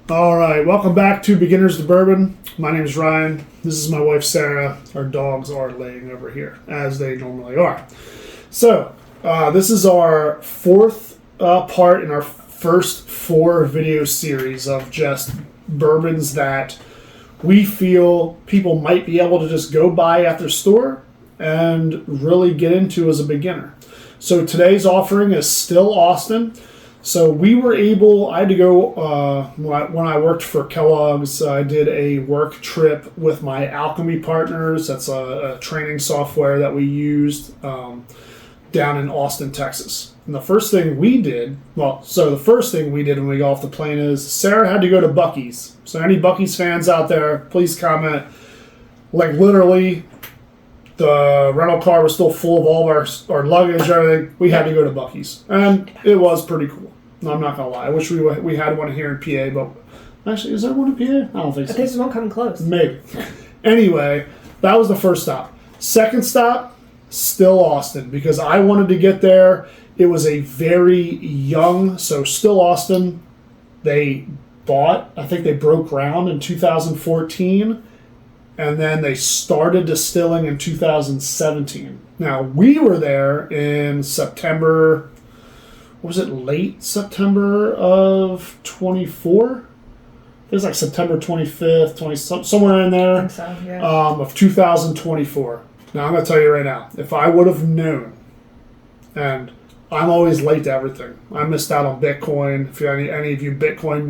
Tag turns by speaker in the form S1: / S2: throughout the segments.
S1: All right, welcome back to Beginners to Bourbon. My name is Ryan. This is my wife Sarah. Our dogs are laying over here, as they normally are. So, this is our fourth part in our first 4 video series of just bourbons that we feel people might be able to just go buy at their store and really get into as a beginner. So today's offering is Still Austin. So we were able, I had to go, when I worked for Kellogg's, I did a work trip with my Alchemy partners. That's a training software that we used down in Austin, Texas. And the first thing we did when we got off the plane is Sarah had to go to Buc-ee's. So any Buc-ee's fans out there, please comment. Like literally, the rental car was still full of all of our luggage and everything. We had to go to Buc-ee's. And it was pretty cool. I'm not going to lie. I wish we had one here in PA, but actually, is there one in PA? I don't think so.
S2: I think there's one coming close.
S1: Maybe. Anyway, that was the first stop. Second stop, Still Austin, because I wanted to get there. It was a very young, so Still Austin, I think they broke ground in 2014, and then they started distilling in 2017. Now, we were there in September, was it late September of 24? It was like September 25th, somewhere in there,
S2: I think so, yeah.
S1: of 2024. Now, I'm going to tell you right now, if I would have known, and I'm always late to everything. I missed out on Bitcoin. If any of you Bitcoin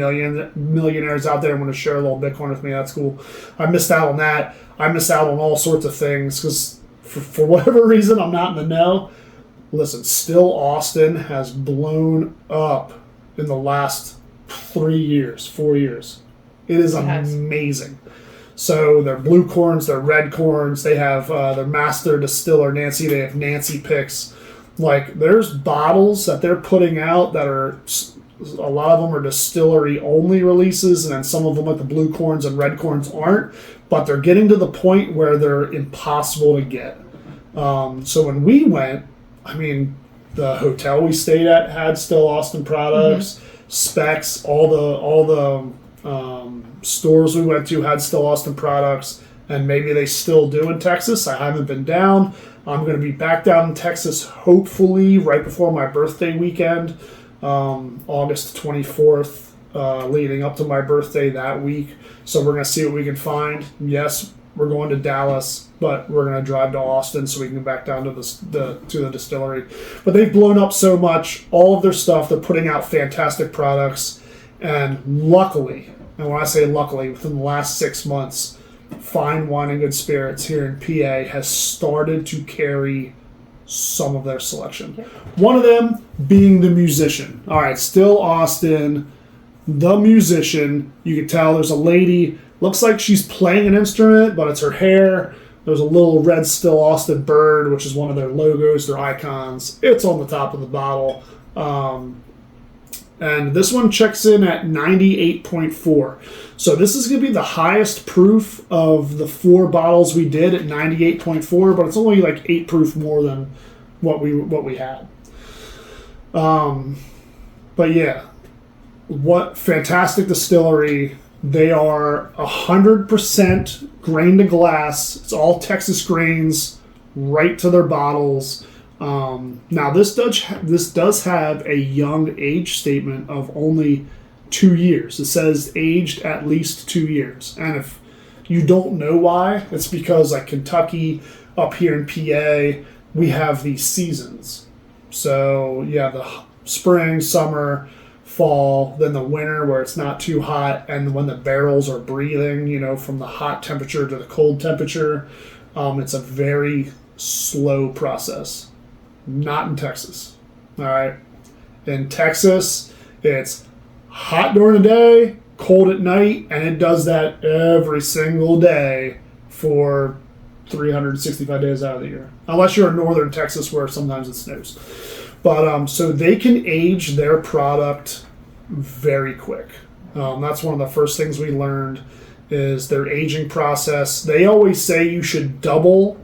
S1: millionaires out there want to share a little Bitcoin with me, that's cool. I missed out on that. I missed out on all sorts of things because for whatever reason, I'm not in the know. Listen, Still Austin has blown up in the last 4 years. It is amazing. So their blue corns, their red corns, they have their master distiller, Nancy. They have Nancy picks. Like, there's bottles that they're putting out that are, a lot of them are distillery only releases, and then some of them, like the blue corns and red corns, aren't. But they're getting to the point where they're impossible to get. So when we went, I mean, the hotel we stayed at had Still Austin products, Specs, all the stores we went to had Still Austin products, and maybe they still do in Texas. I haven't been down. I'm going to be back down in Texas hopefully right before my birthday weekend, August 24th, leading up to my birthday that week. So we're going to see what we can find. Yes, we're going to Dallas, but we're going to drive to Austin so we can go back down to the distillery. But they've blown up so much, all of their stuff. They're putting out fantastic products. And luckily, and when I say luckily, within the last 6 months, Fine Wine and Good Spirits here in PA has started to carry some of their selection. One of them being the musician. All right, Still Austin, the musician. You can tell there's a lady, looks like she's playing an instrument, but it's her hair. There's a little red Still Austin bird, which is one of their logos, their icons. It's on the top of the bottle. And this one checks in at 98.4. So this is going to be the highest proof of the 4 bottles we did at 98.4, but it's only like 8 proof more than what we had. But yeah, what fantastic distillery. They are 100% grain to glass. It's all Texas grains right to their bottles. Now this does have a young age statement of only 2 years. It says aged at least 2 years. And if you don't know why, it's because like Kentucky, up here in PA, we have these seasons. So yeah, the spring, summer, fall, then the winter where it's not too hot, and when the barrels are breathing, from the hot temperature to the cold temperature. It's a very slow process. Not in Texas. All right. In Texas, it's hot during the day, cold at night, and it does that every single day for 365 days out of the year. Unless you're in northern Texas where sometimes it snows. But so they can age their product very quick. That's one of the first things we learned is their aging process. They always say you should double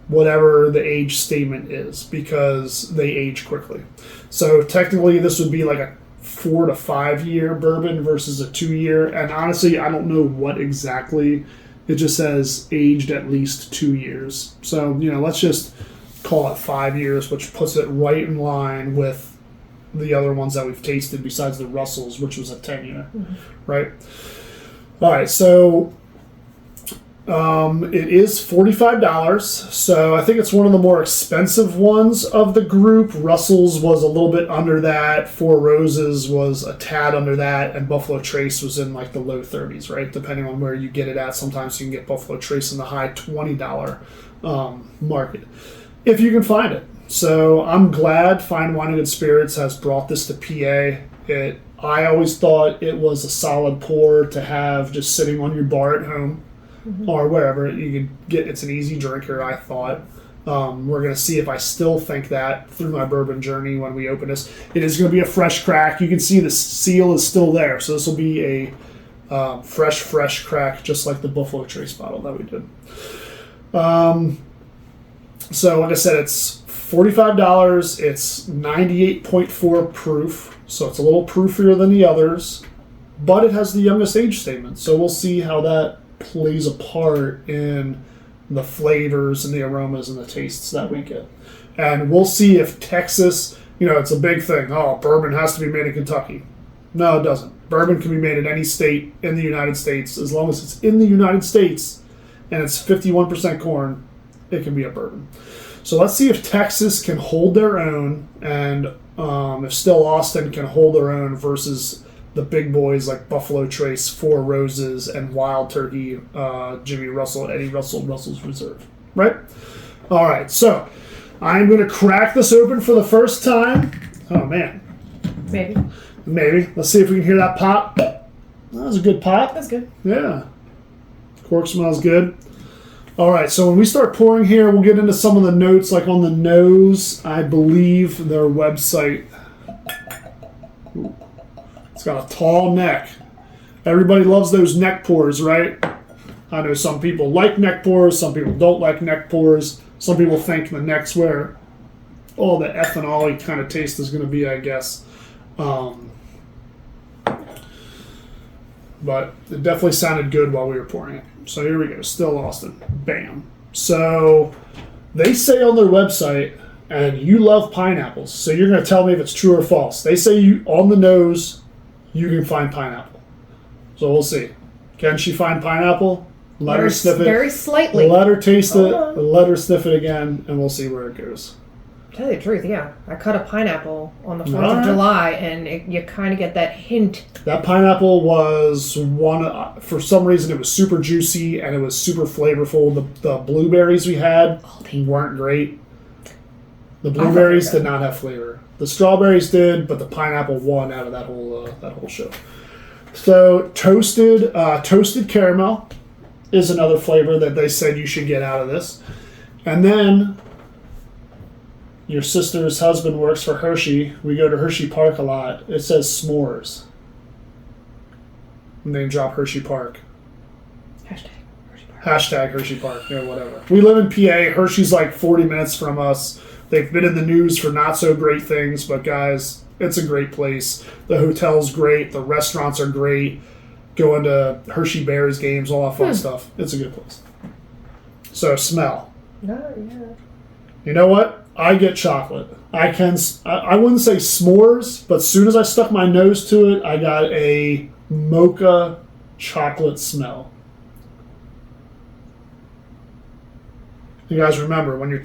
S1: whatever the age statement is because they age quickly. So technically this would be like a 4 to 5 year bourbon versus a 2 year. And honestly, I don't know what exactly. It just says aged at least 2 years. So, let's just call it 5 years, which puts it right in line with the other ones that we've tasted besides the Russells, which was a 10 year, right? All right, so it is $45. So I think it's one of the more expensive ones of the group. Russell's was a little bit under that. Four Roses was a tad under that. And Buffalo Trace was in like the low 30s, right? Depending on where you get it at. Sometimes you can get Buffalo Trace in the high $20 market, if you can find it. So I'm glad Fine Wine and Good Spirits has brought this to PA. I always thought it was a solid pour to have just sitting on your bar at home. Or wherever you could get. It's an easy drinker, I thought. We're going to see if I still think that through my bourbon journey when we open this. It is going to be a fresh crack. You can see the seal is still there. So this will be a fresh crack, just like the Buffalo Trace bottle that we did. So like I said, it's $45. It's 98.4 proof. So it's a little proofier than the others. But it has the youngest age statement. So we'll see how that plays a part in the flavors and the aromas and the tastes that we get. And we'll see if Texas, it's a big thing. Oh, bourbon has to be made in Kentucky. No, it doesn't. Bourbon can be made in any state in the United States. As long as it's in the United States and it's 51% corn, it can be a bourbon. So let's see if Texas can hold their own and if Still Austin can hold their own versus the big boys like Buffalo Trace, Four Roses, and Wild Turkey, Jimmy Russell, Eddie Russell, Russell's Reserve. Right? All right, so I'm going to crack this open for the first time. Oh, man. Maybe. Let's see if we can hear that pop. That was a good pop.
S2: That's good.
S1: Yeah. Cork smells good. All right, so when we start pouring here, we'll get into some of the notes, like on the nose. I believe their website... Ooh. It's got a tall neck. Everybody loves those neck pours, right? I know some people like neck pours. Some people don't like neck pours. Some people think the neck's where all the ethanol-y kind of taste is going to be, I guess. But it definitely sounded good while we were pouring it. So here we go. Still Austin. Bam. So they say on their website, and you love pineapples, so you're going to tell me if it's true or false. They say on the nose... you can find pineapple. So we'll see. Can she find pineapple? Let her sniff it.
S2: Very slightly.
S1: Let her taste it. Let her sniff it again, and we'll see where it goes.
S2: To tell you the truth, yeah. I cut a pineapple on the 4th of July, and you kind of get that hint.
S1: That pineapple was for some reason, it was super juicy, and it was super flavorful. The blueberries we had weren't great. The blueberries did not have flavor. The strawberries did, but the pineapple won out of that whole show. So toasted caramel is another flavor that they said you should get out of this. And then your sister's husband works for Hershey. We go to Hershey Park a lot. It says s'mores. And they drop Hershey Park. Hashtag Hershey Park, whatever. We live in PA. Hershey's like 40 minutes from us. They've been in the news for not so great things, but guys, it's a great place. The hotel's great. The restaurants are great. Going to Hershey Bears games, all that fun stuff. It's a good place. So smell.
S2: Yeah.
S1: You know what? I get chocolate. I wouldn't say s'mores, but as soon as I stuck my nose to it, I got a mocha chocolate smell. You guys remember, when you're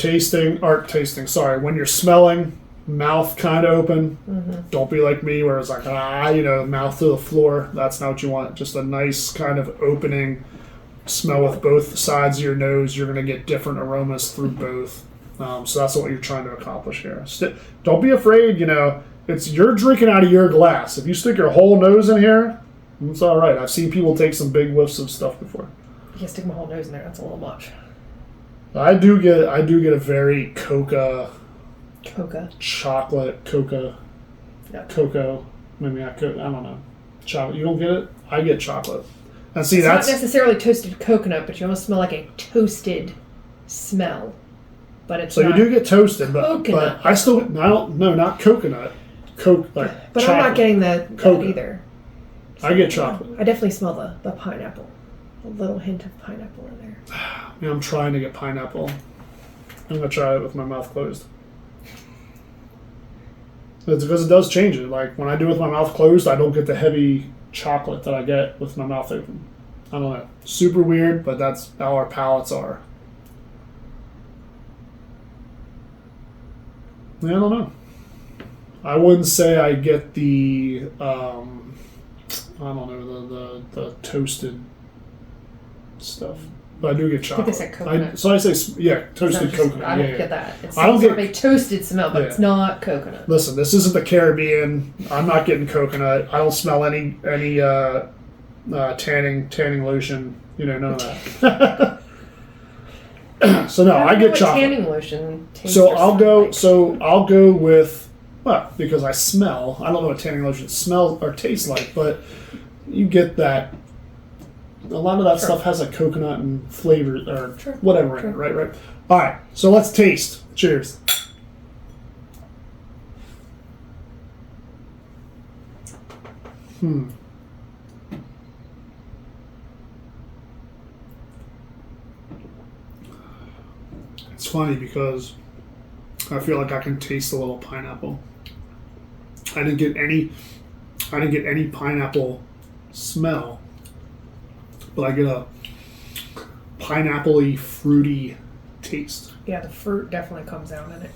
S1: when you're smelling, mouth kind of open. Don't be like me where it's like, mouth to the floor. That's not what you want. Just a nice kind of opening smell with both sides of your nose. You're going to get different aromas through both. So that's what you're trying to accomplish here. Don't be afraid, you're drinking out of your glass. If you stick your whole nose in here, it's all right. I've seen people take some big whiffs of stuff before.
S2: You can't stick my whole nose in there. That's a little much.
S1: I do get a very cocoa chocolate cocoa. Yep. Cocoa. Maybe not cocoa. I don't know. Chocolate. You don't get it? I get chocolate. And see, that's
S2: not necessarily toasted coconut, but you almost smell like a toasted smell. But it's
S1: so you do get toasted, but I don't. No, not coconut. Coke, like
S2: But
S1: chocolate.
S2: I'm not getting that either.
S1: I get chocolate.
S2: I definitely smell the pineapple. A little hint of pineapple in there.
S1: I'm trying to get pineapple. I'm going to try it with my mouth closed. It's because it does change it. Like, when I do it with my mouth closed, I don't get the heavy chocolate that I get with my mouth open. I don't know. Super weird, but that's how our palates are. I don't know. I wouldn't say I get the, I don't know, the toasted stuff. But I do get chocolate.
S2: I think they said coconut.
S1: So I say, yeah, toasted coconut.
S2: I don't get that. It's
S1: I don't
S2: sort of
S1: get
S2: a toasted smell, but it's not coconut.
S1: Listen, this isn't the Caribbean. I'm not getting coconut. I don't smell any tanning lotion. You know, none of that. So no, I get chocolate.
S2: Tanning lotion.
S1: So I'll go with, well, because I smell. I don't know what tanning lotion smells or tastes like, but you get that. A lot of that stuff has a coconut and flavor or whatever in it, right? All right, so let's taste. Cheers. It's funny because I feel like I can taste a little pineapple. I didn't get any pineapple smell, but I get a pineapple-y, fruity taste.
S2: Yeah, the fruit definitely comes out in it.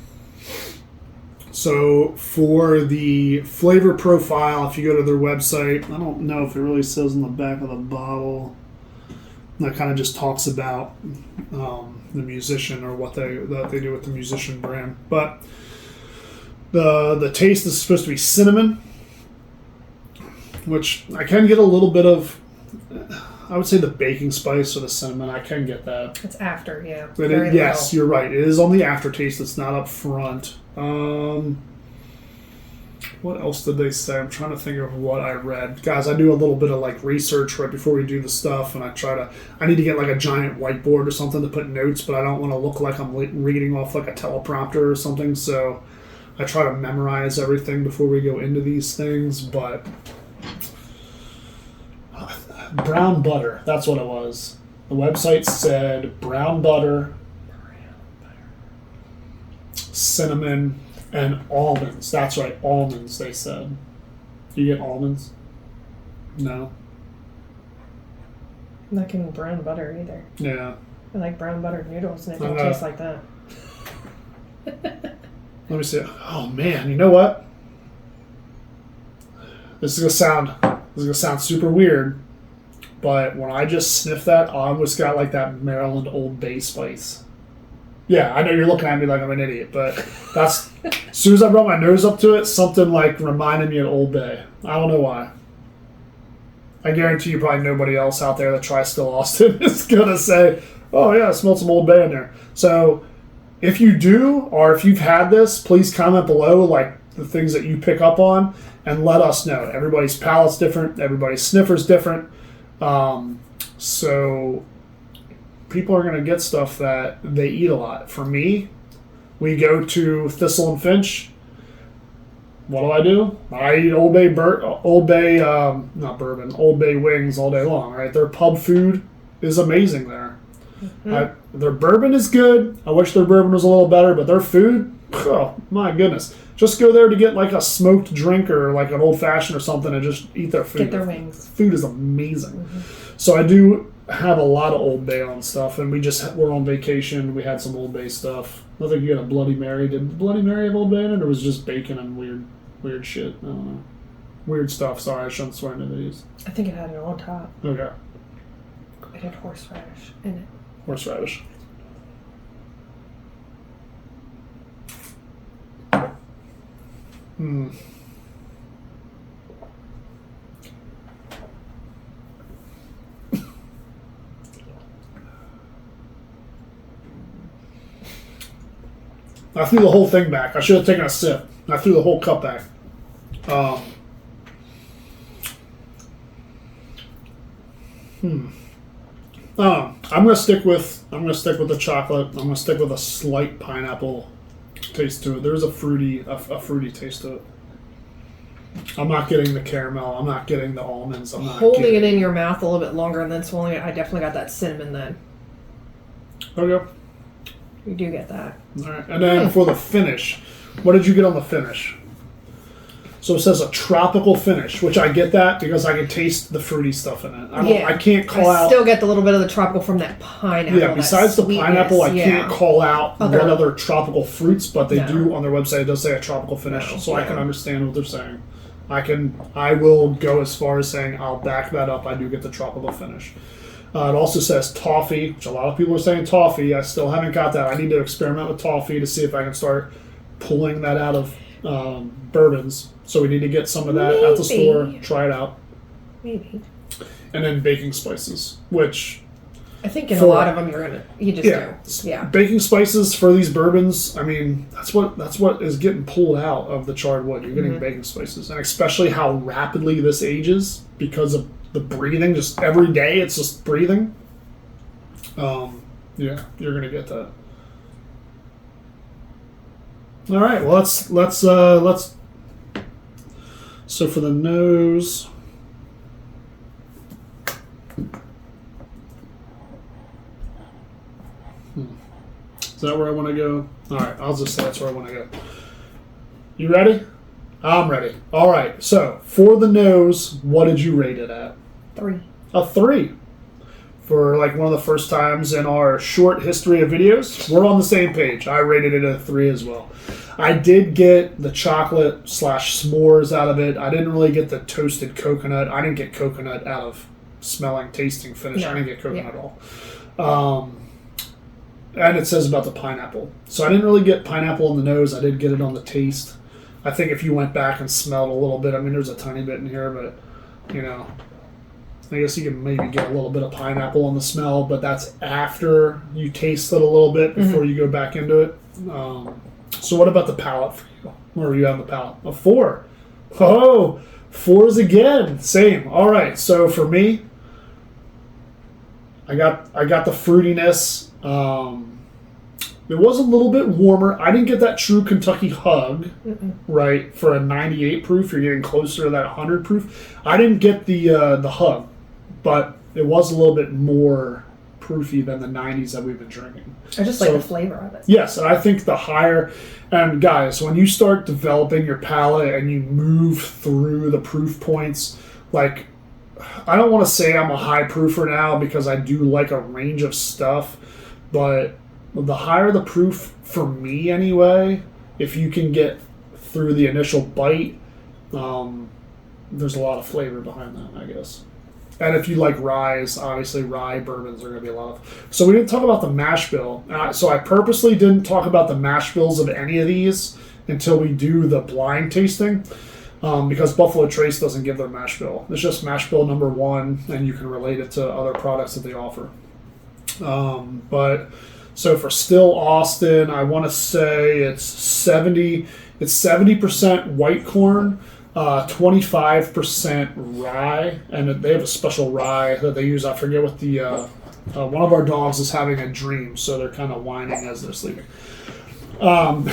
S1: So for the flavor profile, if you go to their website, I don't know if it really says on the back of the bottle. That kind of just talks about the musician or what they do with the musician brand. But the taste is supposed to be cinnamon, which I can get a little bit of. I would say the baking spice or the cinnamon. I can get that.
S2: It's after, yeah.
S1: Yes, you're right. It is on the aftertaste. It's not up front. What else did they say? I'm trying to think of what I read. Guys, I do a little bit of like research right before we do the stuff, and I need to get like a giant whiteboard or something to put notes, but I don't want to look like I'm reading off like a teleprompter or something, so I try to memorize everything before we go into these things, but brown butter, that's what it was. The website said brown butter, cinnamon, and almonds. That's right, almonds, they said. Do you get almonds? No.
S2: I'm not getting brown butter either.
S1: Yeah.
S2: I like brown buttered noodles, and it don't taste like that.
S1: Let me see. Oh man, you know what? This is gonna sound super weird, but when I just sniff that, I almost got like that Maryland Old Bay spice. Yeah, I know you're looking at me like I'm an idiot, but that's as soon as I brought my nose up to it, something like reminded me of Old Bay. I don't know why. I guarantee you probably nobody else out there that tries Still Austin is gonna say, "Oh yeah, I smelled some Old Bay in there." So if you do, or if you've had this, please comment below like the things that you pick up on and let us know. Everybody's palate's different. Everybody's sniffer's different. So people are going to get stuff that they eat a lot. For me, we go to Thistle and Finch. What do? I eat Old Bay wings all day long, right? Their pub food is amazing there. Mm-hmm. Their bourbon is good. I wish their bourbon was a little better, but their food, oh my goodness. Just go there to get like a smoked drink or like an old fashioned or something and just eat their food.
S2: Get their wings.
S1: Food is amazing. Mm-hmm. So I do have a lot of Old Bay on stuff, and we're on vacation. We had some Old Bay stuff. I think you got a Bloody Mary. Did the Bloody Mary have Old Bay in it, or was it just bacon and weird shit? I don't know. Weird stuff. Sorry, I shouldn't swear into these.
S2: I think it had it on top.
S1: Okay.
S2: It had horseradish in it.
S1: Horseradish. I threw the whole thing back. I should have taken a sip. I threw the whole cup back. I'm gonna stick with the chocolate. I'm gonna stick with a slight pineapple taste to it. There's a fruity taste to it. I'm not getting the caramel. I'm not getting the almonds. I'm not
S2: holding it in your mouth a little bit longer and then swallowing it. I definitely got that cinnamon then.
S1: Okay.
S2: You do get that.
S1: All right. And then for the finish, what did you get on the finish? So it says a tropical finish, which I get that because I can taste the fruity stuff in it. I can't call out.
S2: I still get the little bit of the tropical from that pineapple.
S1: Yeah, besides the pineapple, I can't call out what other tropical fruits, but they do on their website. It does say a tropical finish, so I can understand what they're saying. I will go as far as saying I'll back that up. I do get the tropical finish. It also says toffee, which a lot of people are saying toffee. I still haven't got that. I need to experiment with toffee to see if I can start pulling that out of bourbons. So we need to get some of that at the store, try it out.
S2: Maybe. And
S1: then baking spices, which
S2: I think in a lot of them you just do. Yeah.
S1: Baking spices for these bourbons, I mean, that's what is getting pulled out of the charred wood. You're getting baking spices, and especially how rapidly this ages because of the breathing. Just every day, it's just breathing. Yeah, you're gonna get that. All right, well let's. So for the nose. Is that where I want to go? All right, I'll just say that's where I want to go. You ready? I'm ready. All right, so for the nose, what did you rate it at?
S2: 3.
S1: A 3. For like one of the first times in our short history of videos, we're on the same page. I rated it a 3 as well. I did get the chocolate / s'mores out of it. I didn't really get the toasted coconut. I didn't get coconut out of smelling, tasting, finish. No. I didn't get coconut at all. And it says about the pineapple. So I didn't really get pineapple on the nose. I did get it on the taste. I think if you went back and smelled a little bit, I mean, there's a tiny bit in here, but, I guess you can maybe get a little bit of pineapple on the smell, but that's after you taste it a little bit before you go back into it. So what about the palate for you? Where are you on the palate? A 4. Oh, 4s again. Same. All right. So for me, I got the fruitiness. It was a little bit warmer. I didn't get that true Kentucky hug, right? For a 98 proof, you're getting closer to that 100 proof. I didn't get the hug, but it was a little bit more proofy than the 90s that we've been drinking.
S2: I just like the flavor of it.
S1: Yes, and I think the higher, and guys, when you start developing your palate and you move through the proof points, like, I don't want to say I'm a high proofer now because I do like a range of stuff, but the higher the proof for me anyway, if you can get through the initial bite, there's a lot of flavor behind that, I guess. And if you like ryes, obviously rye bourbons are going to be a lot of. So we didn't talk about the mash bill. So I purposely didn't talk about the mash bills of any of these until we do the blind tasting, because Buffalo Trace doesn't give their mash bill. It's just mash bill number 1, and you can relate it to other products that they offer. But so for Still Austin, I want to say it's 70% white corn. 25% rye, and they have a special rye that they use. I forget what the one of our dogs is having a dream, so they're kind of whining as they're sleeping. And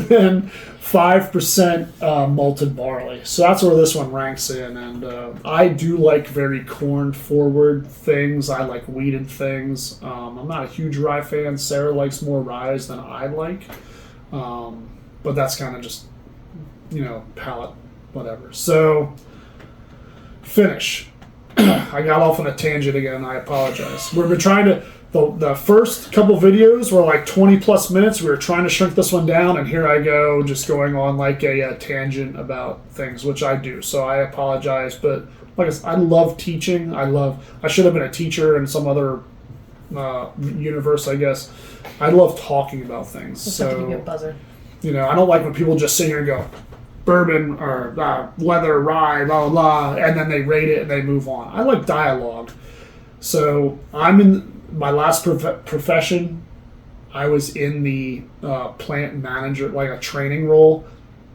S1: then 5% malted barley. So that's where this one ranks in. And I do like very corn-forward things. I like wheated things. I'm not a huge rye fan. Sarah likes more ryes than I like, but that's kind of just palate. Whatever. So, finish. I got off on a tangent again. I apologize. We've been trying to... The first couple videos were like 20 plus minutes. We were trying to shrink this one down, and here I go just going on like a tangent about things, which I do. So I apologize. But like I said, I love teaching. I should have been a teacher in some other universe, I guess. I love talking about things.
S2: Just have to give you a buzzer.
S1: I don't like when people just sit here and go, bourbon or leather, rye, blah, blah, blah, and then they rate it and they move on. I like dialogue. So I'm in my last profession. I was in the plant manager, like a training role.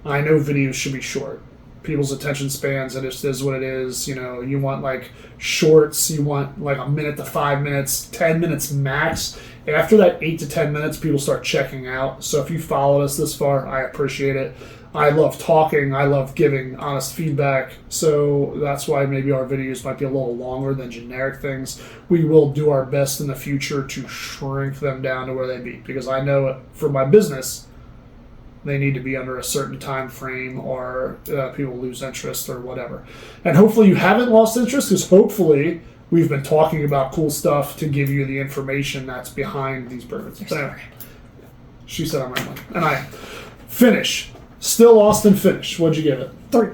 S1: I know videos should be short. People's attention spans, it just is what it is. You want like shorts, you want like a minute to 5 minutes, 10 minutes max. After that 8 to 10 minutes, people start checking out. So if you followed us this far, I appreciate it. I love talking. I love giving honest feedback. So that's why maybe our videos might be a little longer than generic things. We will do our best in the future to shrink them down to where they be. Because I know for my business, they need to be under a certain time frame or people lose interest or whatever. And hopefully you haven't lost interest, because hopefully we've been talking about cool stuff to give you the information that's behind these bourbons. Anyway, she said I'm rambling. And I finish. Still Austin finish. What'd you give it?
S2: 3.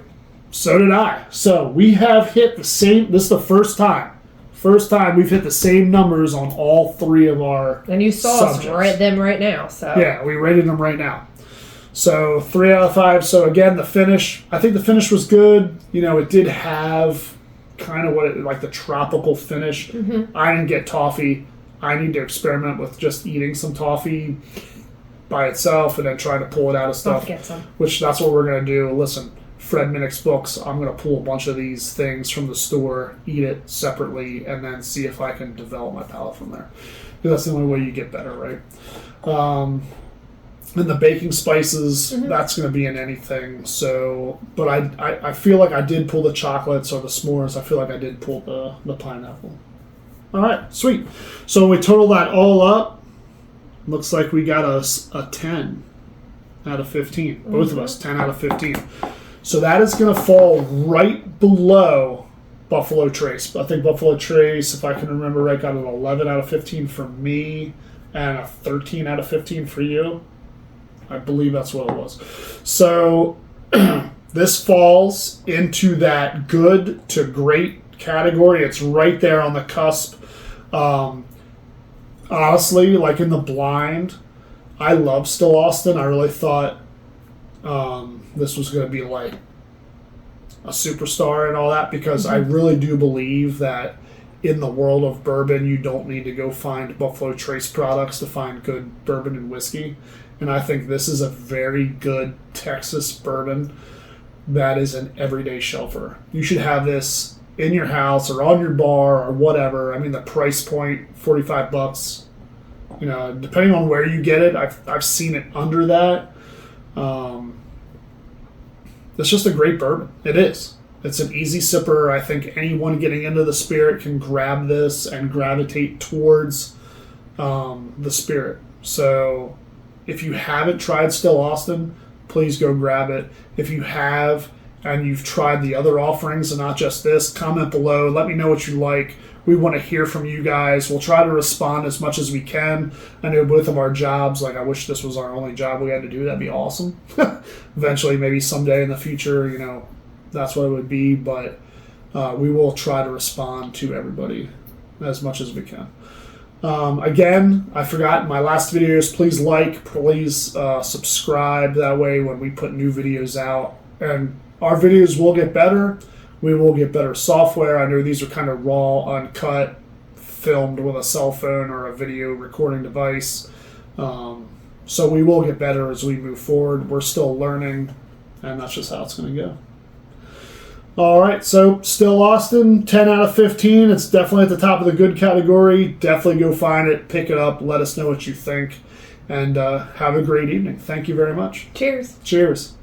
S1: So did I. So we have hit the same. This is the first time. First time we've hit the same numbers on all 3 of our
S2: And you saw
S1: subjects.
S2: us rate them right now. So
S1: Yeah, we rated them right now. So 3 out of 5. So again, the finish. I think the finish was good. You know, it did have kind of like the tropical finish.
S2: Mm-hmm.
S1: I didn't get toffee. I need to experiment with just eating some toffee by itself and then trying to pull it out of stuff.
S2: I'll get some.
S1: Which that's what we're going to do. Listen, Fred Minnick's books, I'm going to pull a bunch of these things from the store, eat it separately, and then see if I can develop my palate from there. Because that's the only way you get better, right? And the baking spices, that's going to be in anything. So, but I feel like I did pull the chocolates or the s'mores. I feel like I did pull the pineapple. All right, sweet. So when we total that all up, looks like we got a 10 out of 15. Both of us, 10 out of 15. So that is going to fall right below Buffalo Trace. I think Buffalo Trace, if I can remember right, got an 11 out of 15 for me and a 13 out of 15 for you. I believe that's what it was. So this falls into that good to great category. It's right there on the cusp. Honestly, like in the blind, I love Still Austin. I really thought this was going to be like a superstar and all that, because I really do believe that in the world of bourbon, you don't need to go find Buffalo Trace products to find good bourbon and whiskey. And I think this is a very good Texas bourbon that is an everyday shelfer. You should have this in your house or on your bar or whatever. I mean, the price point, $45. You know, depending on where you get it, I've seen it under that. It's just a great bourbon. It is. It's an easy sipper. I think anyone getting into the spirit can grab this and gravitate towards the spirit. So if you haven't tried Still Austin, please go grab it. If you have and you've tried the other offerings and not just this, comment below. Let me know what you like. We want to hear from you guys. We'll try to respond as much as we can. I know both of our jobs, like I wish this was our only job we had to do. That'd be awesome. Eventually, maybe someday in the future, you know, that's what it would be. But we will try to respond to everybody as much as we can. Again, I forgot in my last videos, please like, please subscribe. That way when we put new videos out, and our videos will get better. We will get better software. I know these are kind of raw, uncut, filmed with a cell phone or a video recording device. So we will get better as we move forward. We're still learning, and that's just how it's going to go. All right, so Still Austin, 10 out of 15. It's definitely at the top of the good category. Definitely go find it, pick it up, let us know what you think, and have a great evening. Thank you very much.
S2: Cheers.
S1: Cheers.